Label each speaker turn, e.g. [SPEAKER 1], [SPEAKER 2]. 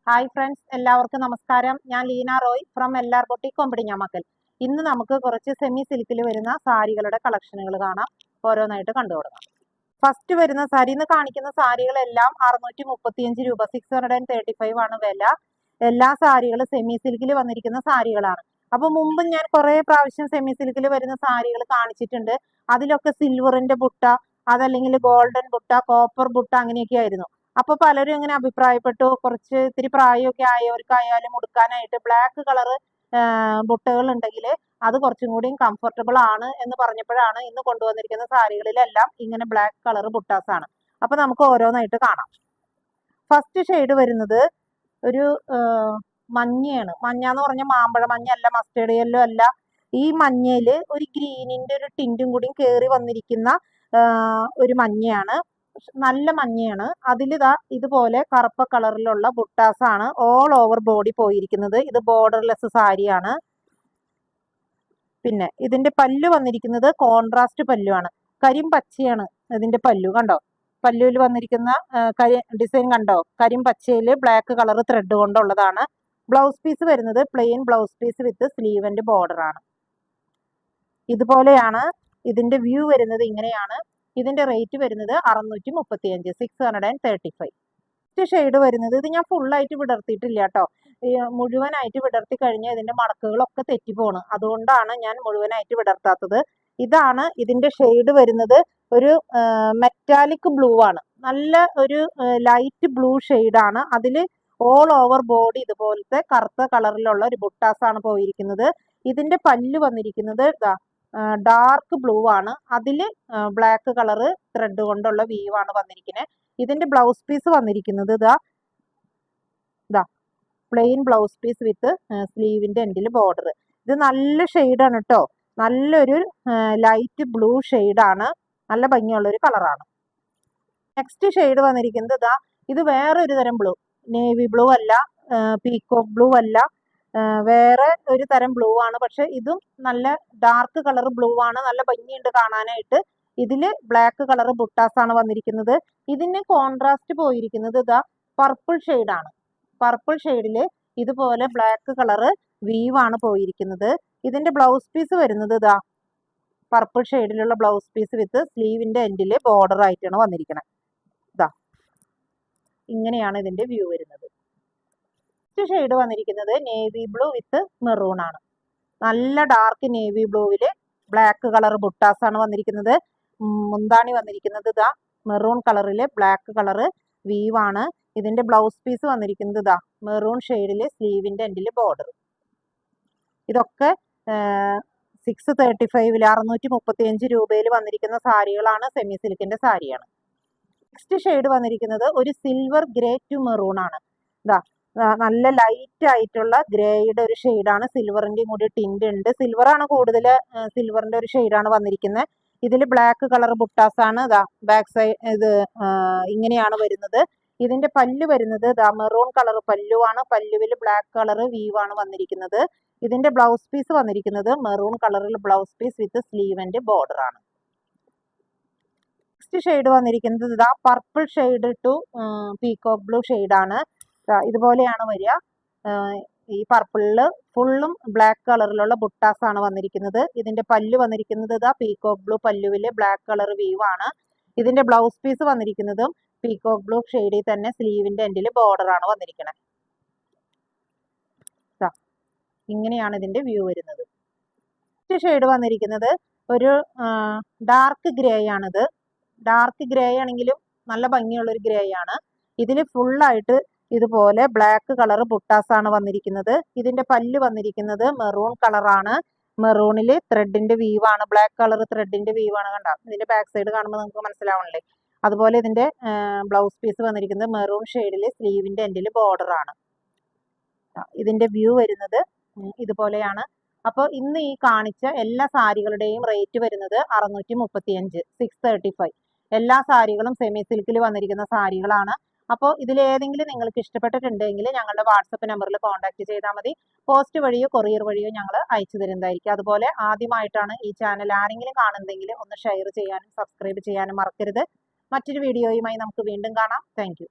[SPEAKER 1] Hi friends, എല്ലാവർക്കും നമസ്കാരം. ഞാൻ Leena Roy from LR boutique Kombodinjamakkal. ഇന്ന് നമുക്ക് കുറച്ച് സെമി സിൽക്കിൽ വരുന്ന സാരികളുടെ കളക്ഷനുകൾ കാണാം. ഓരോന്നായിട്ട് കണ്ടു തുടങ്ങാം. ഫസ്റ്റ് വരുന്ന സാരി, ഇന്ന് കാണിക്കുന്ന സാരികളെല്ലാം 635 രൂപ, 635 ആണ് വില. എല്ലാ സാരികളും സെമി സിൽക്കിൽ വന്നിരിക്കുന്ന സാരികളാണ്. അപ്പൊ മുമ്പ് ഞാൻ കുറെ പ്രാവശ്യം സെമി സിൽക്കിൽ വരുന്ന സാരികൾ കാണിച്ചിട്ടുണ്ട്. അതിലൊക്കെ സിൽവറിന്റെ ബുട്ട, അതല്ലെങ്കിൽ ഗോൾഡൻ ബുട്ട, കോപ്പർ ബുട്ട അങ്ങനെയൊക്കെ ആയിരുന്നു. അപ്പൊ പലരും ഇങ്ങനെ അഭിപ്രായപ്പെട്ടു, കുറച്ച് ഇത്തിരി പ്രായമൊക്കെ ആയവർക്കായാലും ഉടുക്കാനായിട്ട് ബ്ലാക്ക് കളറ് ബുട്ടകൾ ഉണ്ടെങ്കിൽ അത് കുറച്ചും കൂടി കംഫർട്ടബിൾ ആണ് എന്ന് പറഞ്ഞപ്പോഴാണ് ഇന്ന് കൊണ്ടുവന്നിരിക്കുന്ന സാരികളിലെല്ലാം ഇങ്ങനെ ബ്ലാക്ക് കളർ ബുട്ടാസ് ആണ്. അപ്പൊ നമുക്ക് ഓരോന്നായിട്ട് കാണാം. ഫസ്റ്റ് ഷെയ്ഡ് വരുന്നത് ഒരു മഞ്ഞയാണ്. മഞ്ഞ എന്ന് പറഞ്ഞാൽ മാമ്പഴ മഞ്ഞല്ല, മസ്റ്റേർഡ് യെല്ലോ അല്ല. ഈ മഞ്ഞയില് ഒരു ഗ്രീനിന്റെ ഒരു ടിൻറ്റും കൂടി കയറി വന്നിരിക്കുന്ന ഒരു മഞ്ഞയാണ്. നല്ല മഞ്ഞയാണ്. അതിലിതാ ഇതുപോലെ കറുപ്പ കളറിലുള്ള ബുട്ടാസ് ആണ് ഓൾ ഓവർ ബോഡി പോയിരിക്കുന്നത്. ഇത് ബോർഡർലെസ് സാരിയാണ്. പിന്നെ ഇതിന്റെ പല്ലു വന്നിരിക്കുന്നത് കോൺട്രാസ്റ്റ് പല്ലുവാണ്. കരിമ്പച്ചയാണ് ഇതിന്റെ പല്ലു. കണ്ടോ, പല്ലുവിൽ വന്നിരിക്കുന്ന ഡിസൈൻ കണ്ടോ, കരിമ്പച്ചയില് ബ്ലാക്ക് കളർ ത്രെഡ് കൊണ്ടുള്ളതാണ്. ബ്ലൗസ് പീസ് വരുന്നത് plain blouse piece with sleeve and border ആണ്. ഇതുപോലെയാണ് ഇതിന്റെ വ്യൂ വരുന്നത്. ഇങ്ങനെയാണ്. ഇതിന്റെ റേറ്റ് വരുന്നത് 635, 635. ഫസ്റ്റ് ഷെയ്ഡ് വരുന്നത്, ഇത് ഞാൻ ഫുള്ളായിട്ട് വിടർത്തിയിട്ടില്ല കേട്ടോ. മുഴുവനായിട്ട് വിടർത്തി കഴിഞ്ഞാൽ ഇതിന്റെ മടക്കുകളൊക്കെ തെറ്റിപ്പോണ്. അതുകൊണ്ടാണ് ഞാൻ മുഴുവനായിട്ട് വിടർത്താത്തത്. ഇതാണ് ഇതിന്റെ ഷെയ്ഡ് വരുന്നത്. ഒരു മെറ്റാലിക് ബ്ലൂ ആണ്. നല്ല ഒരു ലൈറ്റ് ബ്ലൂ ഷെയ്ഡാണ്. അതിൽ ഓൾ ഓവർ ബോഡി ഇതുപോലത്തെ കറുത്ത കളറിലുള്ള ഒരു ബുട്ടാസ് ആണ് പോയിരിക്കുന്നത്. ഇതിന്റെ പല്ല് വന്നിരിക്കുന്നത് ഇതാ ഡാർക്ക് ബ്ലൂ ആണ്. അതിൽ ബ്ലാക്ക് കളറ് ത്രെഡ് കൊണ്ടുള്ള വീവാണ് വന്നിരിക്കുന്നത്. ഇതിന്റെ ബ്ലൗസ് പീസ് വന്നിരിക്കുന്നത് ഇതാ പ്ലെയിൻ ബ്ലൗസ് പീസ് വിത്ത് സ്ലീവിന്റെ എൻഡിൽ ബോർഡർ. ഇത് നല്ല ഷെയ്ഡാണ് കേട്ടോ. നല്ലൊരു ലൈറ്റ് ബ്ലൂ ഷെയ്ഡാണ്. നല്ല ഭംഗിയുള്ള ഒരു കളറാണ്. നെക്സ്റ്റ് ഷെയ്ഡ് വന്നിരിക്കുന്നത് ഇതാ, ഇത് വേറെ ഒരു തരം ബ്ലൂ. നേവി ബ്ലൂ അല്ല, പീകോക്ക് ബ്ലൂ അല്ല, വേറെ ഒരു തരം ബ്ലൂ ആണ്. പക്ഷെ ഇതും നല്ല ഡാർക്ക് കളർ ബ്ലൂ ആണ്. നല്ല ഭംഗിയുണ്ട് കാണാനായിട്ട്. ഇതില് ബ്ലാക്ക് കളർ ബുട്ടാസ് ആണ് വന്നിരിക്കുന്നത്. ഇതിന് കോൺട്രാസ്റ്റ് പോയിരിക്കുന്നത് ഇതാ പർപ്പിൾ ഷെയ്ഡാണ്. പർപ്പിൾ ഷെയ്ഡില് ഇതുപോലെ ബ്ലാക്ക് കളറ് വീവാണ് പോയിരിക്കുന്നത്. ഇതിന്റെ ബ്ലൗസ് പീസ് വരുന്നത് ഇതാ പർപ്പിൾ ഷെയ്ഡിലുള്ള ബ്ലൗസ് പീസ് വിത്ത് സ്ലീവിന്റെ എൻഡില് ബോർഡർ ആയിട്ടാണ് വന്നിരിക്കുന്നത്. ഇതാ ഇങ്ങനെയാണ് ഇതിന്റെ വ്യൂ വരുന്നത്. നെക്സ്റ്റ് ഷെയ്ഡ് വന്നിരിക്കുന്നത് നേവി ബ്ലൂ വിത്ത് മെറൂൺ ആണ്. നല്ല ഡാർക്ക് നേവി ബ്ലൂവില് ബ്ലാക്ക് കളർ ബുട്ടാസ് ആണ് വന്നിരിക്കുന്നത്. മുന്താണി വന്നിരിക്കുന്നത് ഇതാ മെറൂൺ കളറില് ബ്ലാക്ക് കളറ് വീവാണ്. ഇതിന്റെ ബ്ലൗസ് പീസ് വന്നിരിക്കുന്നത് ഇതാ മെറൂൺ ഷെയ്ഡില് സ്ലീവിന്റെ എൻഡില് ബോർഡർ. ഇതൊക്കെ 635, 635 രൂപയിൽ വന്നിരിക്കുന്ന സാരികളാണ്. സെമി സിൽക്കിന്റെ സാരിയാണ്. നെക്സ്റ്റ് ഷെയ്ഡ് വന്നിരിക്കുന്നത് ഒരു സിൽവർ ഗ്രേ ടു മെറൂൺ ആണ്. ഇതാ നല്ല ലൈറ്റ് ആയിട്ടുള്ള ഗ്രേയുടെ ഒരു ഷെയ്ഡാണ്. സിൽവറിന്റെയും കൂടി ടിന്റ് ഉണ്ട്. സിൽവർ ആണ് കൂടുതൽ, സിൽവറിന്റെ ഒരു ഷെയ്ഡാണ് വന്നിരിക്കുന്നത്. ഇതിൽ ബ്ലാക്ക് കളർ ബുട്ടാസ് ആണ്. ഇതാ ബാക്ക് സൈഡ് ഇത് ഇങ്ങനെയാണ് വരുന്നത്. ഇതിന്റെ പല്ല് വരുന്നത് ഇതാ മെറൂൺ കളർ പല്ലുവാണ്. പല്ലുവിൽ ബ്ലാക്ക് കളർ വീവാണ് വന്നിരിക്കുന്നത്. ഇതിന്റെ ബ്ലൗസ് പീസ് വന്നിരിക്കുന്നത് മെറൂൺ കളറിൽ blouse piece with sleeve and border ആണ്. നെക്സ്റ്റ് ഷെയ്ഡ് വന്നിരിക്കുന്നത് ഇതാ purple shade to peacock blue ഷെയ്ഡാണ്. ഇതുപോലെയാണ് വരിക. ഈ പർപ്പിളില് ഫുള്ളും ബ്ലാക്ക് കളറിലുള്ള ബുട്ടാസ് ആണ് വന്നിരിക്കുന്നത്. ഇതിന്റെ പല്ല് വന്നിരിക്കുന്നത് ഇതാ പീകോക്ക് ബ്ലൂ പല്ലുവില് ബ്ലാക്ക് കളർ വീവ് ആണ്. ഇതിന്റെ ബ്ലൗസ് പീസ് വന്നിരിക്കുന്നതും പീകോക്ക് ബ്ലൂ ഷെയ്ഡിൽ തന്നെ സ്ലീവിന്റെ എൻഡിൽ ബോർഡർ ആണ് വന്നിരിക്കുന്നത്. ഇങ്ങനെയാണ് ഇതിന്റെ വ്യൂ വരുന്നത്. നെക്സ്റ്റ് ഷെയ്ഡ് വന്നിരിക്കുന്നത് ഒരു ഡാർക്ക് ഗ്രേ ആണിത്. ഡാർക്ക് ഗ്രേ ആണെങ്കിലും നല്ല ഭംഗിയുള്ള ഒരു ഗ്രേ ആണ്. ഇതിൽ ഫുള്ളായിട്ട് ഇതുപോലെ ബ്ലാക്ക് കളർ ബുട്ടാസ് ആണ് വന്നിരിക്കുന്നത്. ഇതിന്റെ പല്ല് വന്നിരിക്കുന്നത് മെറൂൺ കളറാണ്. മെറൂണില് ത്രെഡിന്റെ വീവാണ്, ബ്ലാക്ക് കളർ ത്രെഡിന്റെ വീവാണ്. കണ്ടോ, ഇതിന്റെ ബാക്ക് സൈഡ് കാണുമ്പോൾ നമുക്ക് മനസ്സിലാവണല്ലേ. അതുപോലെ ഇതിന്റെ ബ്ലൗസ് പീസ് വന്നിരിക്കുന്നത് മെറൂൺ ഷെയ്ഡില് സ്ലീവിന്റെ എൻഡിൽ ബോർഡർ ആണ്. ഇതിന്റെ വ്യൂ വരുന്നത് ഇതുപോലെയാണ്. അപ്പോൾ ഇന്ന് ഈ കാണിച്ച എല്ലാ സാരികളുടെയും റേറ്റ് വരുന്നത് 635, 635. എല്ലാ സാരികളും സെമി സിൽക്കിൽ വന്നിരിക്കുന്ന സാരികളാണ്. അപ്പോൾ ഇതിലേതെങ്കിലും നിങ്ങൾക്ക് ഇഷ്ടപ്പെട്ടിട്ടുണ്ടെങ്കിൽ ഞങ്ങളുടെ വാട്സപ്പ് നമ്പറിൽ കോൺടാക്ട് ചെയ്താൽ മതി. പോസ്റ്റ് വഴിയോ കൊറിയർ വഴിയോ ഞങ്ങൾ അയച്ചു തരുന്നതായിരിക്കും. അതുപോലെ ആദ്യമായിട്ടാണ് ഈ ചാനൽ ആരെങ്കിലും കാണുന്നതെങ്കിൽ ഒന്ന് ഷെയർ ചെയ്യാനും സബ്സ്ക്രൈബ് ചെയ്യാനും മറക്കരുത്. മറ്റൊരു വീഡിയോയുമായി നമുക്ക് വീണ്ടും കാണാം. താങ്ക്